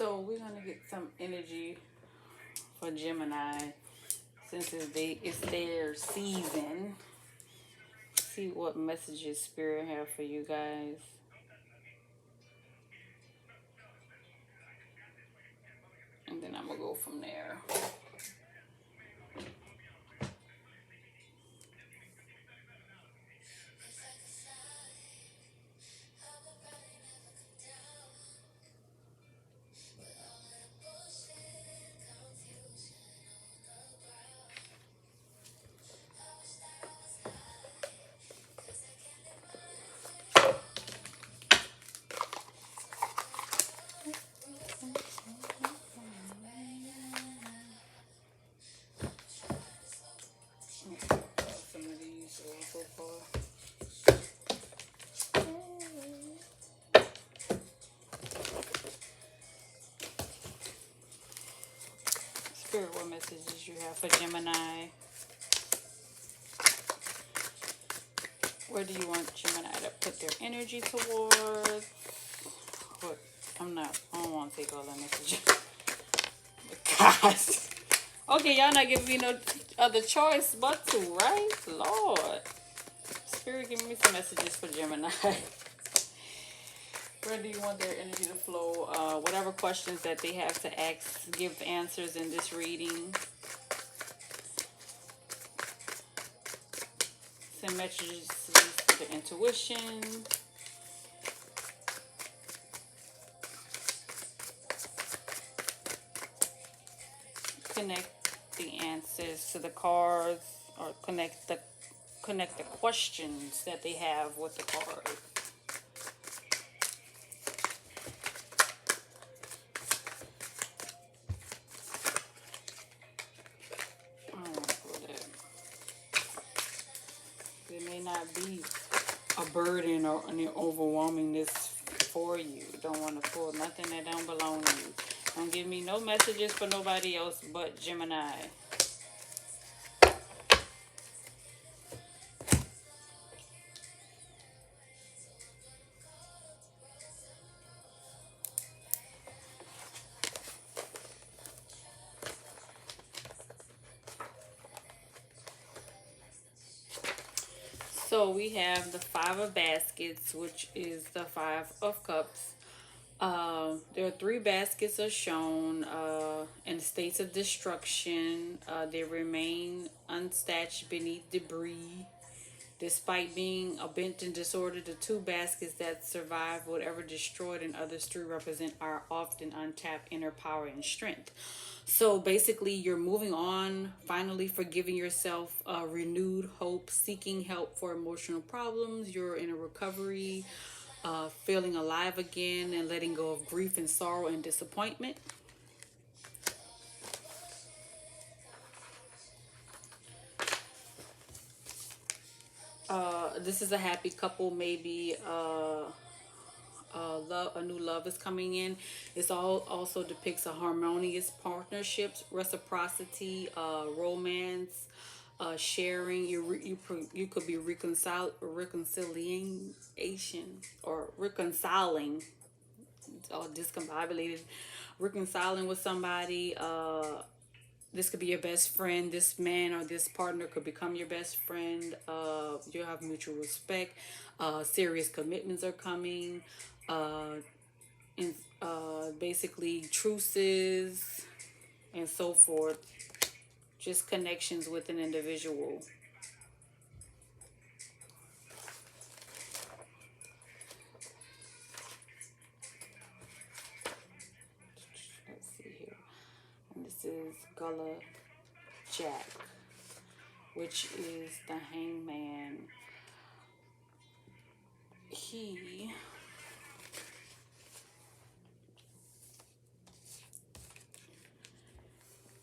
So we're gonna get some energy for Gemini since it's their season. See what messages Spirit have for you guys. And then I'm gonna go from there. Some of these so far. Spirit, what messages you have for Gemini? Where do you want Gemini to put their energy towards? What? I don't want to take all that messages. Gosh. Okay, y'all not giving me no other choice but to, right? Lord. Spirit, give me some messages for Gemini. Where do you want their energy to flow? Whatever questions that they have to ask, give answers in this reading. Send messages to their intuition. Connect the answers to the cards, or connect the questions that they have with the cards. There may not be a burden or any overwhelmingness for you. Don't want to pull nothing that don't belong to you. Don't give me no messages for nobody else but Gemini. So we have the Five of Baskets, which is the Five of Cups. There are three baskets are shown in states of destruction. They remain unstashed beneath debris. Despite being a bent and disordered, the two baskets that survive whatever destroyed and others three represent our often untapped inner power and strength. So basically, you're moving on, finally forgiving yourself, renewed hope, seeking help for emotional problems. You're in a recovery, feeling alive again, and letting go of grief and sorrow and disappointment. This is a happy couple, maybe a new love is coming in. It's all also depicts a harmonious partnerships, reciprocity, romance, sharing. You could be reconciliation or reconciling, or discombobulated, reconciling with somebody. This could be your best friend. This man or this partner could become your best friend. You'll have mutual respect. Serious commitments are coming. And basically truces and so forth. Just connections with an individual. Let's see here. And this is Gullah Jack, which is the Hangman.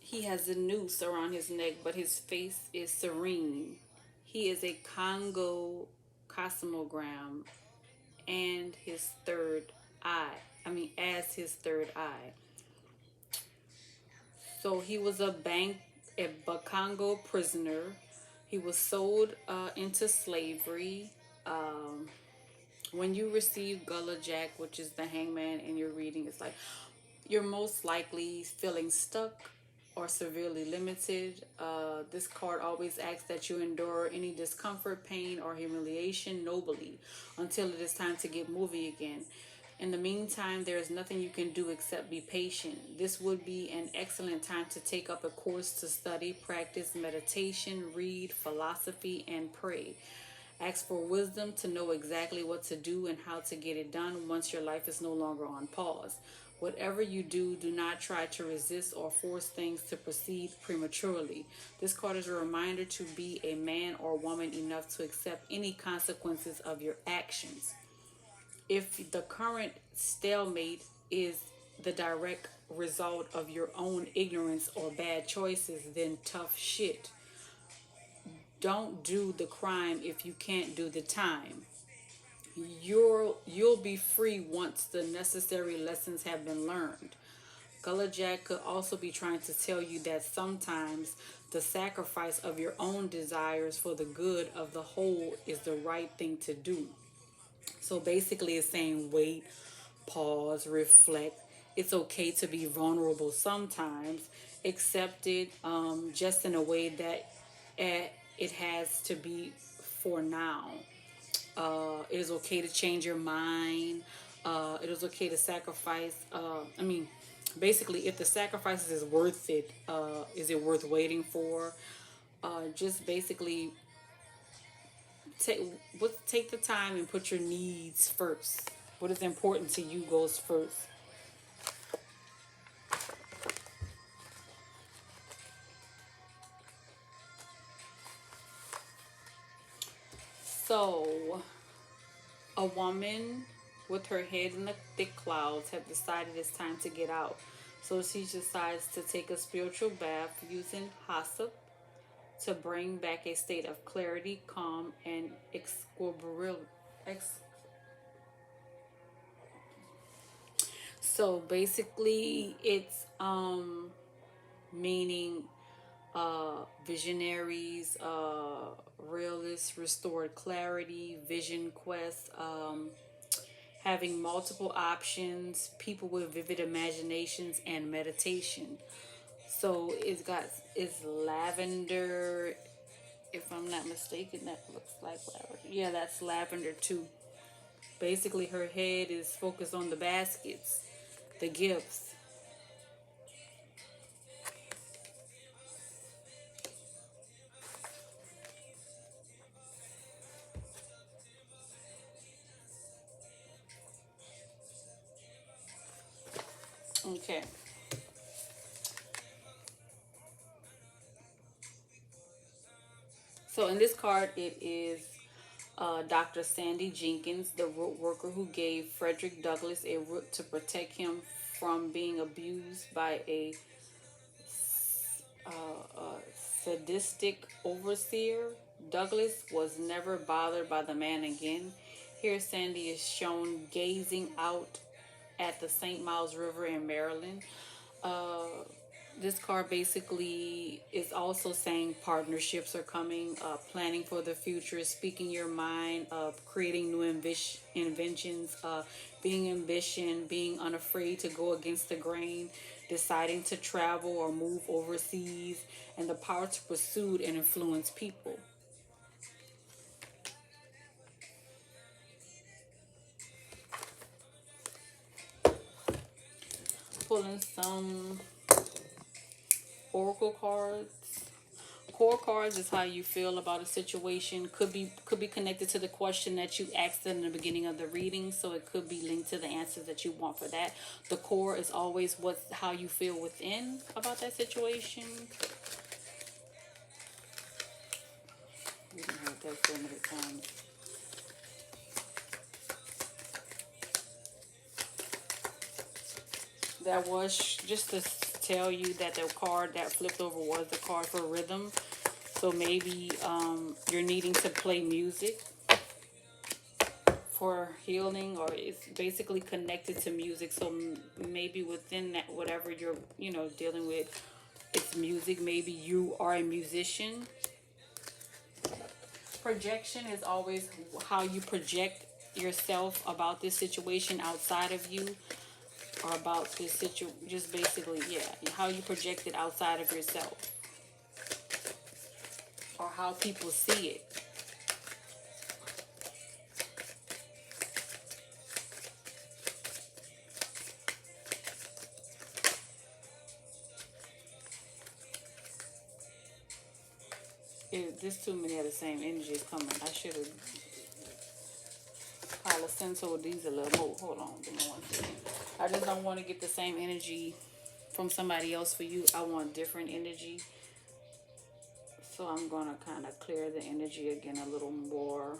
He has a noose around his neck, but his face is serene. He is a Congo cosmogram and his third eye. As his third eye. So he was a Bakongo prisoner. He was sold into slavery. When you receive Gullah Jack, which is the Hangman in your reading, it's like You're most likely feeling stuck or severely limited. This card always asks that you endure any discomfort, pain, or humiliation nobly until it is time to get moving again. In the meantime, there is nothing you can do except be patient. This would be an excellent time to take up a course to study, practice meditation, read philosophy, and pray. Ask for wisdom to know exactly what to do and how to get it done once your life is no longer on pause. Whatever you do, do not try to resist or force things to proceed prematurely. This card is a reminder to be a man or woman enough to accept any consequences of your actions. If the current stalemate is the direct result of your own ignorance or bad choices, then tough shit. Don't do the crime if you can't do the time. You'll be free once the necessary lessons have been learned. Gullah Jack could also be trying to tell you that sometimes the sacrifice of your own desires for the good of the whole is the right thing to do. So basically, it's saying wait, pause, reflect. It's okay to be vulnerable sometimes. Accept it just in a way that it has to be for now. It is okay to change your mind. It is okay to sacrifice. Basically, if the sacrifices is worth it, is it worth waiting for? Just basically take take the time and put your needs first. What is important to you goes first. So, a woman with her head in the thick clouds have decided it's time to get out. So she decides to take a spiritual bath using hyssop to bring back a state of clarity, calm, and equilibrium. So basically, it's meaning visionaries, realists, restored clarity, vision quest, having multiple options, people with vivid imaginations, and meditation. So it's lavender. If I'm not mistaken, that looks like lavender. Yeah, that's lavender too. Basically, her head is focused on the baskets, the gifts. Okay. So in this card, it is Dr. Sandy Jenkins, the root worker who gave Frederick Douglass a root to protect him from being abused by a sadistic overseer. Douglas was never bothered by the man again. Here, Sandy is shown gazing out at the St. Miles River in Maryland. Uh, this card basically is also saying partnerships are coming, planning for the future, speaking your mind, creating new inventions, being ambition, being unafraid to go against the grain, deciding to travel or move overseas, and the power to pursue and influence people. Pulling some oracle cards. Core cards is how you feel about a situation. Could be connected to the question that you asked in the beginning of the reading, so it could be linked to the answers that you want for that. The core is always how you feel within about that situation. We didn't have that so many times. That was just to tell you that the card that flipped over was the card for rhythm. So maybe you're needing to play music for healing, or it's basically connected to music. So maybe within that, whatever you're dealing with, it's music. Maybe you are a musician. Projection is always how you project yourself about this situation outside of you. or about this situation. Just basically, yeah, how you project it outside of yourself, or how people see it. There's too many of the same energies coming. I should have Palo Santo with these a little more. Hold on, give me 1 second. I just don't want to get the same energy from somebody else for you. I want different energy. So I'm going to kind of clear the energy again a little more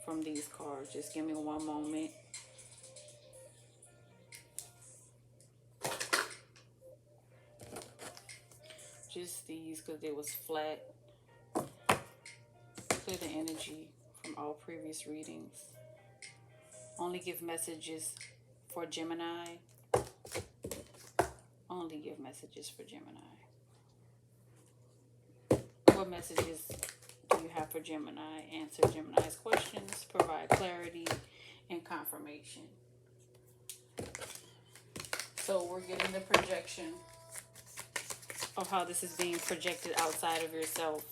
from these cards. Just give me one moment. Just these because they was flat. Clear the energy from all previous readings. Only give messages for Gemini. Only give messages for Gemini. What messages do you have for Gemini? Answer Gemini's questions. Provide clarity and confirmation. So we're getting the projection of how this is being projected outside of yourself.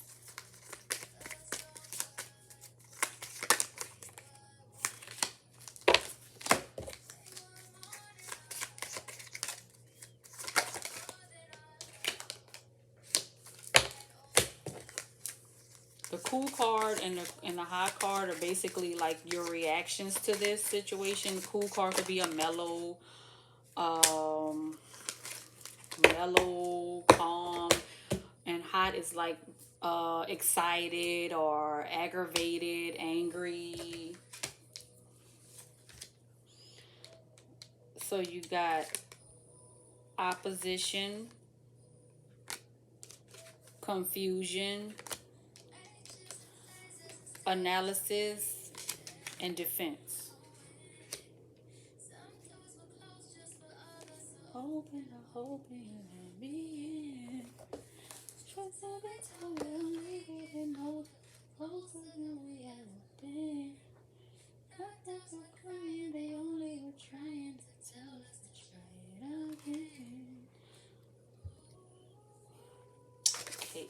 The Cool card and the High card are basically like your reactions to this situation. The Cool card could be a mellow, calm, and Hot is like excited or aggravated, angry. So you got opposition, confusion, analysis, and defense. Hoping, let me in. Trust so we didn't know closer than we ever been. Nothing so crying, they only were trying to tell us to try it again. Okay.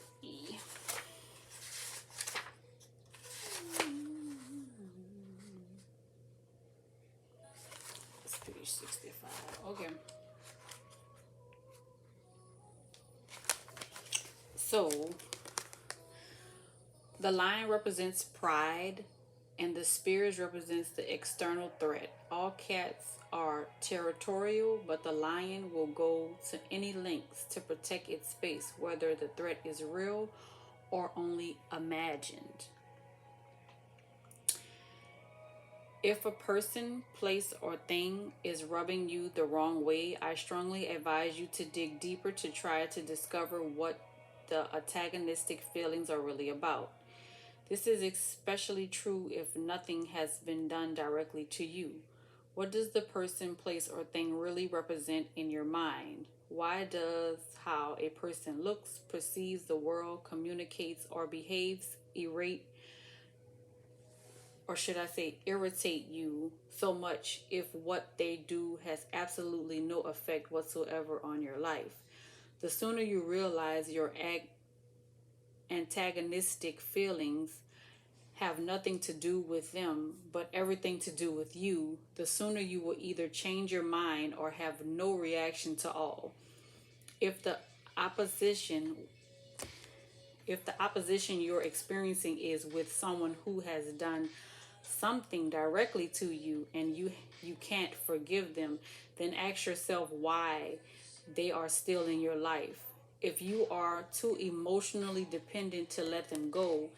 It's page 65. Okay. So, the lion represents pride, and the spears represents the external threat. All cats are territorial, but the lion will go to any lengths to protect its space, whether the threat is real or only imagined. If a person, place, or thing is rubbing you the wrong way, I strongly advise you to dig deeper to try to discover what the antagonistic feelings are really about. This is especially true if nothing has been done directly to you. What does the person, place, or thing really represent in your mind? Why does how a person looks, perceives the world, communicates, or behaves irritate you so much if what they do has absolutely no effect whatsoever on your life? The sooner you realize your antagonistic feelings have nothing to do with them, but everything to do with you, the sooner you will either change your mind or have no reaction to all. If the opposition you're experiencing is with someone who has done something directly to you and you can't forgive them, then ask yourself why they are still in your life. If you are too emotionally dependent to let them go,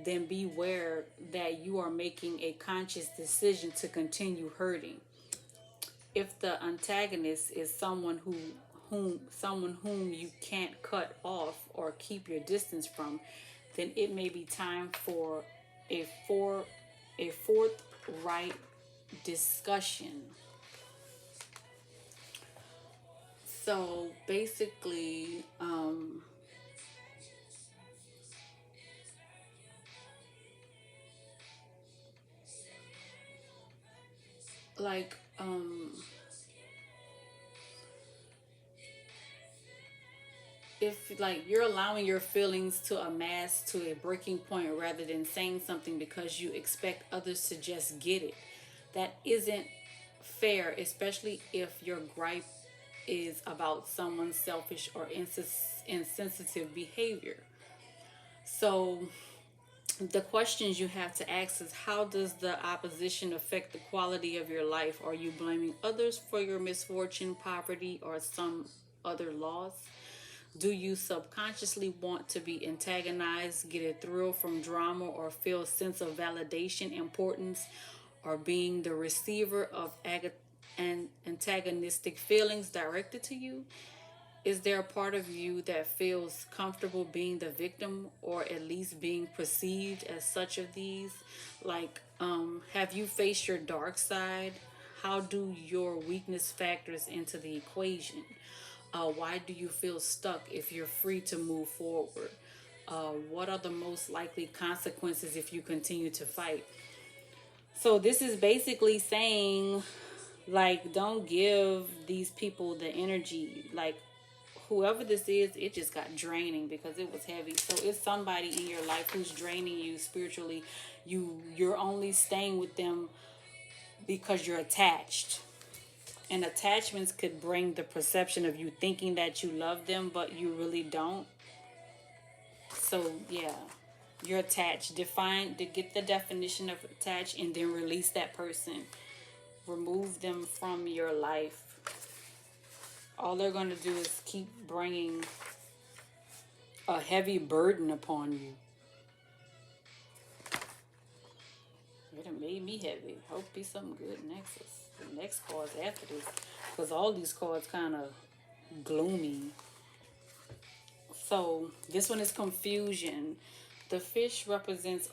then beware that you are making a conscious decision to continue hurting. If the antagonist is someone whom you can't cut off or keep your distance from, then it may be time for a forthright discussion. So basically, like if like you're allowing your feelings to amass to a breaking point rather than saying something because you expect others to just get it, that isn't fair, especially if your gripe is about someone's selfish or insensitive behavior. So the questions you have to ask is, how does the opposition affect the quality of your life? Are you blaming others for your misfortune, poverty, or some other loss? Do you subconsciously want to be antagonized, get a thrill from drama, or feel a sense of validation, importance, or being the receiver of antagonistic feelings directed to you? Is there a part of you that feels comfortable being the victim or at least being perceived as such of these? Like, have you faced your dark side? How do your weakness factors into the equation? Why do you feel stuck if you're free to move forward? What are the most likely consequences if you continue to fight? So, this is basically saying, like, don't give these people the energy. Like, whoever this is, it just got draining because it was heavy. So it's somebody in your life who's draining you spiritually. You're only staying with them because you're attached. And attachments could bring the perception of you thinking that you love them, but you really don't. So yeah, you're attached. Define to get the definition of attached, and then release that person. Remove them from your life. All they're going to do is keep bringing a heavy burden upon you. It done made me heavy. Hope be something good next. The next cards after this, because all these cards kind of gloomy. So this one is confusion. The fish represents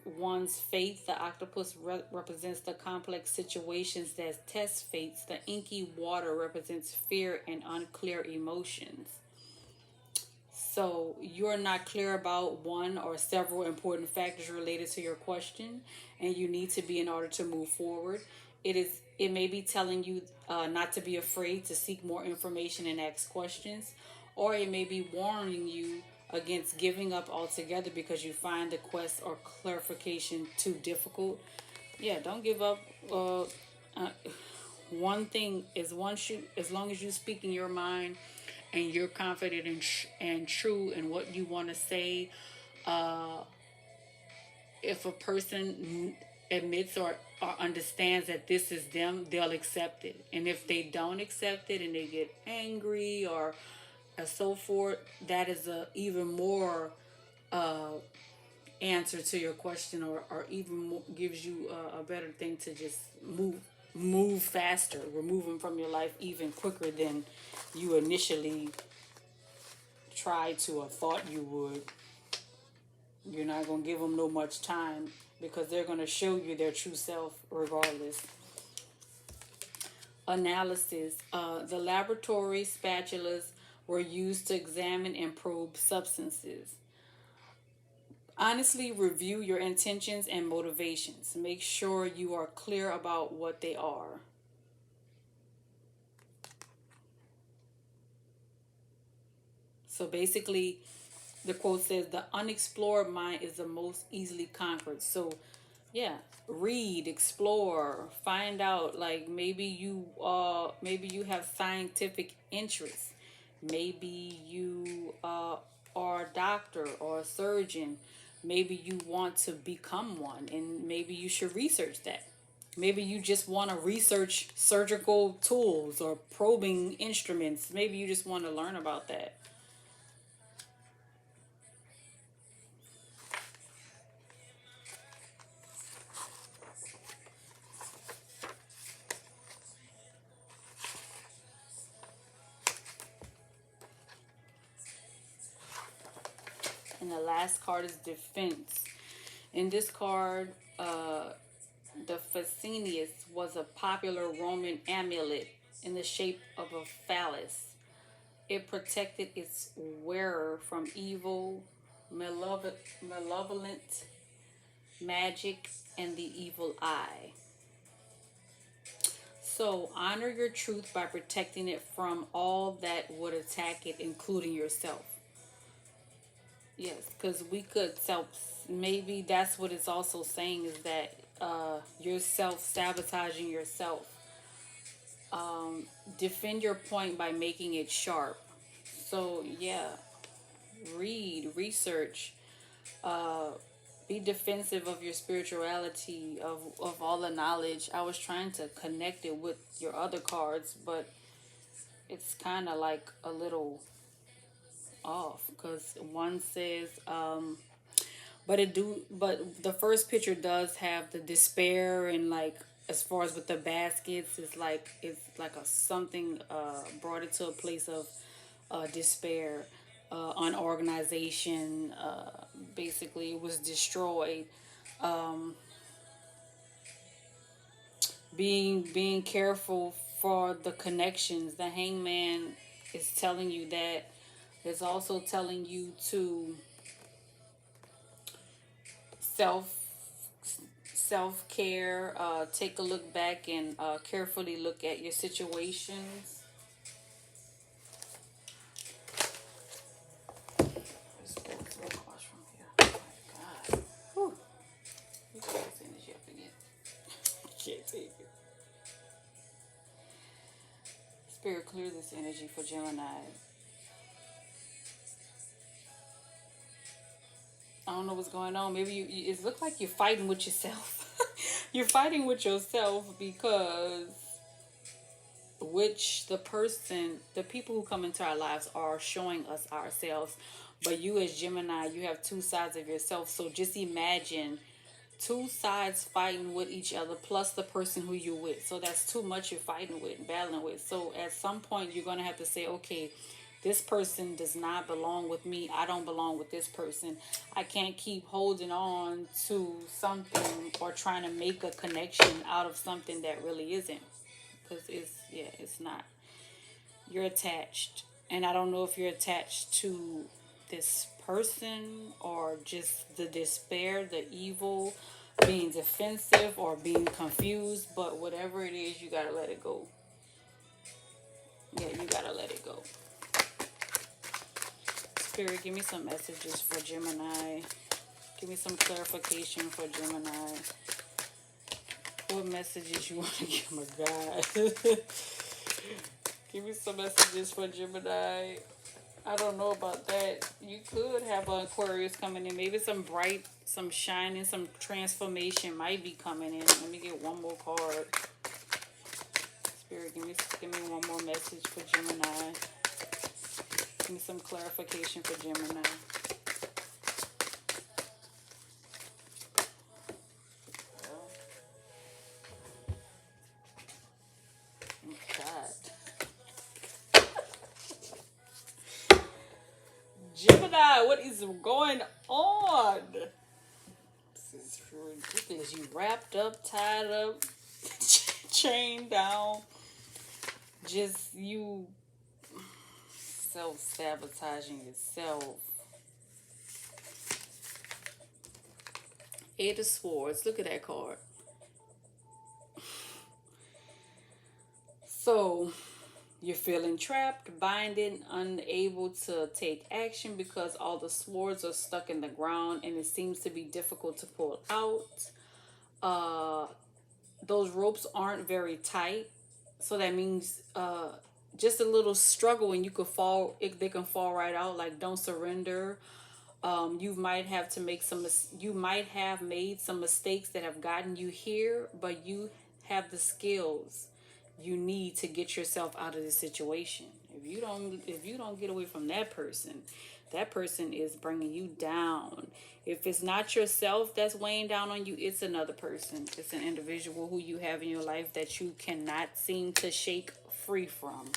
one's faith. The octopus represents the complex situations that test fates. The inky water represents fear and unclear emotions. So you're not clear about one or several important factors related to your question, and you need to be in order to move forward. It may be telling you not to be afraid to seek more information and ask questions, or it may be warning you against giving up altogether because you find the quest or clarification too difficult. Yeah, don't give up. One thing is one shoot. As long as you speak in your mind and you're confident and true in what you want to say, if a person admits or understands that this is them, they'll accept it. And if they don't accept it and they get angry or so forth, that is a even more answer to your question, or even more, gives you a better thing to just move faster, remove them from your life even quicker than you initially tried to or thought you would. You're not going to give them no much time because they're going to show you their true self regardless. Analysis. The laboratory spatulas were used to examine and probe substances. Honestly review your intentions and motivations. Make sure you are clear about what they are. So basically, the quote says, the unexplored mind is the most easily conquered. So yeah, read, explore, find out. Like maybe you have scientific interests. Maybe you are a doctor or a surgeon. Maybe you want to become one, and maybe you should research that. Maybe you just want to research surgical tools or probing instruments. Maybe you just want to learn about that. And the last card is defense. In this card, the Fascinius was a popular Roman amulet in the shape of a phallus. It protected its wearer from evil, malevolent magic, and the evil eye. So honor your truth by protecting it from all that would attack it, including yourself. Yes, because we could self. Maybe that's what it's also saying is that you're self sabotaging yourself. Defend your point by making it sharp. So yeah, read, research, uh, be defensive of your spirituality, of all the knowledge. I was trying to connect it with your other cards, but it's kind of like a little off because one says but the first picture does have the despair, and like as far as with the baskets, it's like a something brought it to a place of despair, unorganization. Basically, it was destroyed. Being careful for the connections. The hangman is telling you that. It's also telling you to self self-care. Take a look back and carefully look at your situations. This book's so across from here. Oh my God. Whew. You got this energy up again. Can't take it. Spirit, clear this energy for Gemini. I don't know what's going on. Maybe it looks like you're fighting with yourself. You're fighting with yourself because the people who come into our lives are showing us ourselves. But you as Gemini, you have two sides of yourself. So just imagine two sides fighting with each other plus the person who you're with. So that's too much you're fighting with, battling with. So at some point you're going to have to say, okay, this person does not belong with me. I don't belong with this person. I can't keep holding on to something or trying to make a connection out of something that really isn't. Because it's not. You're attached. And I don't know if you're attached to this person or just the despair, the evil, being defensive or being confused, but whatever it is, you gotta let it go. Yeah, you gotta let it go. Spirit, give me some messages for Gemini. Give me some clarification for Gemini. What messages you want to give my God? Give me some messages for Gemini. I don't know about that. You could have an Aquarius coming in. Maybe some bright, some shining, some transformation might be coming in. Let me get one more card. Spirit, give me one more message for Gemini. Give me some clarification for Gemini. Oh, God. Gemini, what is going on? This is ridiculous. You wrapped up, tied up, chained down. Just you self-sabotaging yourself. Eight of Swords. Look at that card. So you're feeling trapped, binded, unable to take action because all the swords are stuck in the ground and it seems to be difficult to pull out. Those ropes aren't very tight, so that means just a little struggle and you could fall. They can fall right out. Like, don't surrender. You might have to make you might have made some mistakes that have gotten you here, but you have the skills you need to get yourself out of this situation. If you don't get away from that person is bringing you down. If it's not yourself that's weighing down on you, it's another person. It's an individual who you have in your life that you cannot seem to shake free from.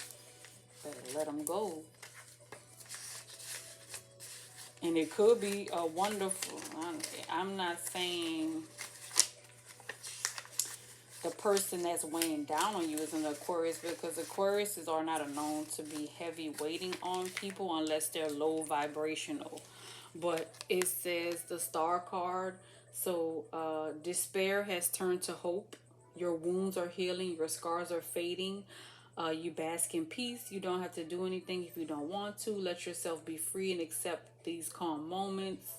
Better let them go. And it could be a wonderful, I'm not saying the person that's weighing down on you is an Aquarius, because Aquariuses are not known to be heavy weighting on people unless they're low vibrational. But it says the Star card. So despair has turned to hope. Your wounds are healing. Your scars are fading. You bask in peace. You don't have to do anything if you don't want to. Let yourself be free and accept these calm moments.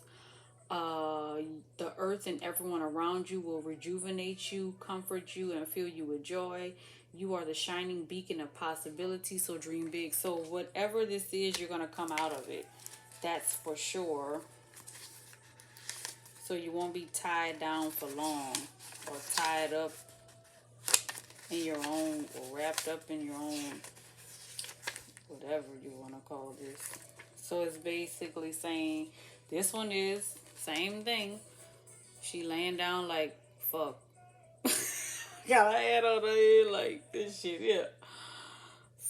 Uh, the earth and everyone around you will rejuvenate you, comfort you, and fill you with joy. You are the shining beacon of possibility, so dream big. So whatever this is, you're going to come out of it. That's for sure. So you won't be tied down for long or tied up in your own or wrapped up in your own, whatever you want to call this. So it's basically saying this one is same thing. She laying down like, fuck. Got her head on her head like this shit, yeah.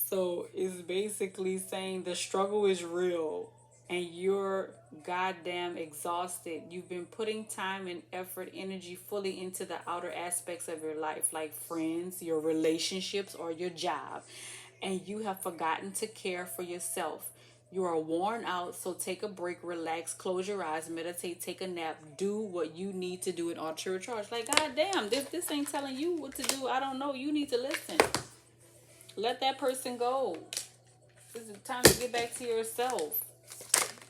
So it's basically saying the struggle is real and you're goddamn exhausted. You've been putting time and effort, energy fully into the outer aspects of your life, like friends, your relationships, or your job. And you have forgotten to care for yourself. You are worn out, so take a break, relax, close your eyes, meditate, take a nap, do what you need to do in order to recharge. Like, goddamn, this ain't telling you what to do. I don't know. You need to listen. Let that person go. This is time to get back to yourself.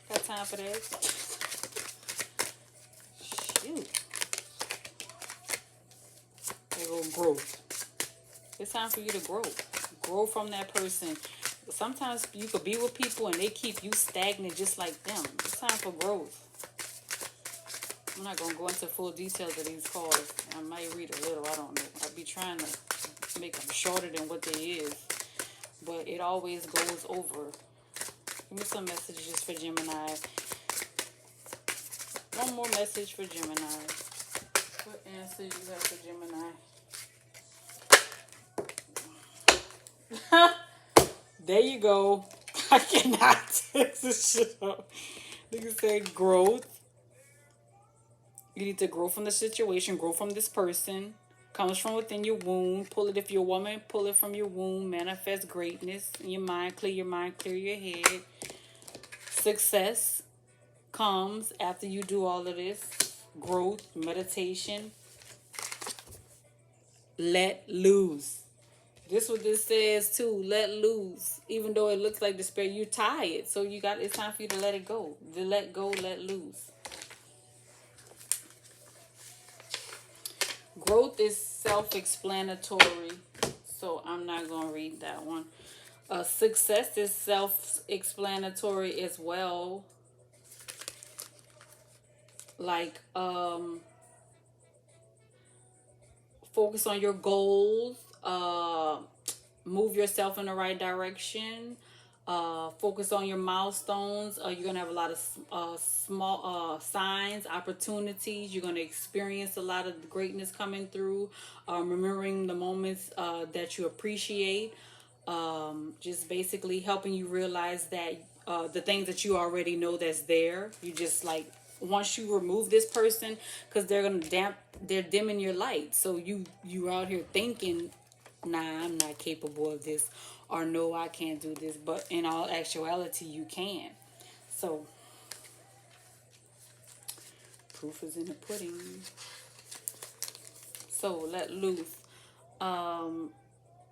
Got time for that? Shoot. There go growth. It's time for you to grow. Grow from that person. Sometimes you could be with people and they keep you stagnant just like them. It's time for growth. I'm not going to go into full details of these cards. I might read a little. I don't know. I'll be trying to make them shorter than what they is. But it always goes over. Give me some messages for Gemini. One more message for Gemini. What answer you have for Gemini? There you go. I cannot take this shit up. Nigga said growth. You need to grow from the situation, grow from this person. Comes from within your womb. Pull it if you're a woman, pull it from your womb. Manifest greatness in your mind. Clear your mind, clear your head. Success comes after you do all of this. Growth, meditation. Let loose. This what this says too. Let loose. Even though it looks like despair, you're tired. So it's time for you to let it go. To let go, let loose. Growth is self-explanatory. So I'm not going to read that one. Success is self-explanatory as well. Like, focus on your goals. Move yourself in the right direction. Focus on your milestones. You're going to have a lot of small signs, opportunities. You're going to experience a lot of greatness coming through. Remembering the moments that you appreciate. Just basically helping you realize that the things that you already know that's there. You just like, once you remove this person, because they're dimming your light. So you out here thinking, nah, I'm not capable of this, or no, I can't do this. But in all actuality, you can. So proof is in the pudding. So let loose.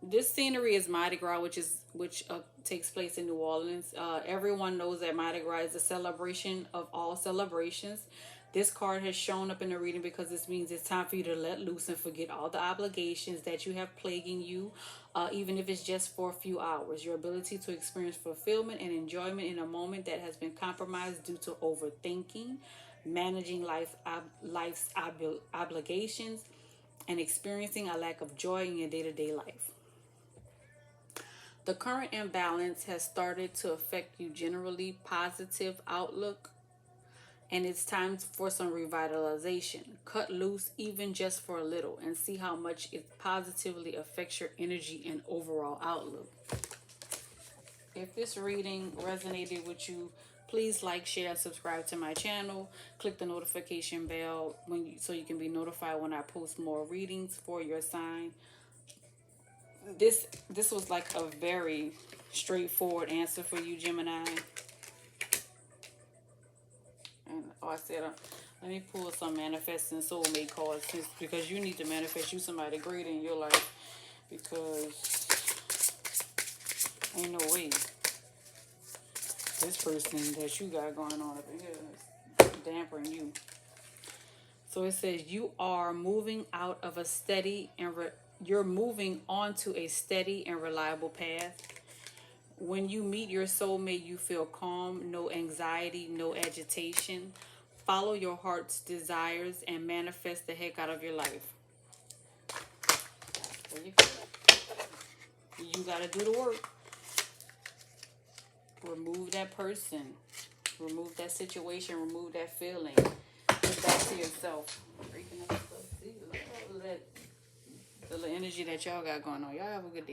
This scenery is Mardi Gras, which takes place in New Orleans. Everyone knows that Mardi Gras is a celebration of all celebrations. This card has shown up in the reading because this means it's time for you to let loose and forget all the obligations that you have plaguing you, even if it's just for a few hours. Your ability to experience fulfillment and enjoyment in a moment that has been compromised due to overthinking, managing life's obligations, and experiencing a lack of joy in your day-to-day life. The current imbalance has started to affect you generally positive outlook, and it's time for some revitalization. Cut loose even just for a little and see how much it positively affects your energy and overall outlook. If this reading resonated with you, please like, share, and subscribe to my channel. Click the notification bell so you can be notified when I post more readings for your sign. This was like a very straightforward answer for you, Gemini. And I said, let me pull some manifesting soulmate cards because you need to manifest you somebody great in your life, because Ain't no way this person that you got going on up in here is dampering you. So it says you are moving out of a steady and you're moving onto a steady and reliable path. When you meet your soulmate, you feel calm, no anxiety, no agitation. Follow your heart's desires and manifest the heck out of your life. There you go. You gotta do the work. Remove that person. Remove that situation. Remove that feeling. Get back to yourself. Breaking up stuff. See, look at all of that little energy that y'all got going on. Y'all have a good day.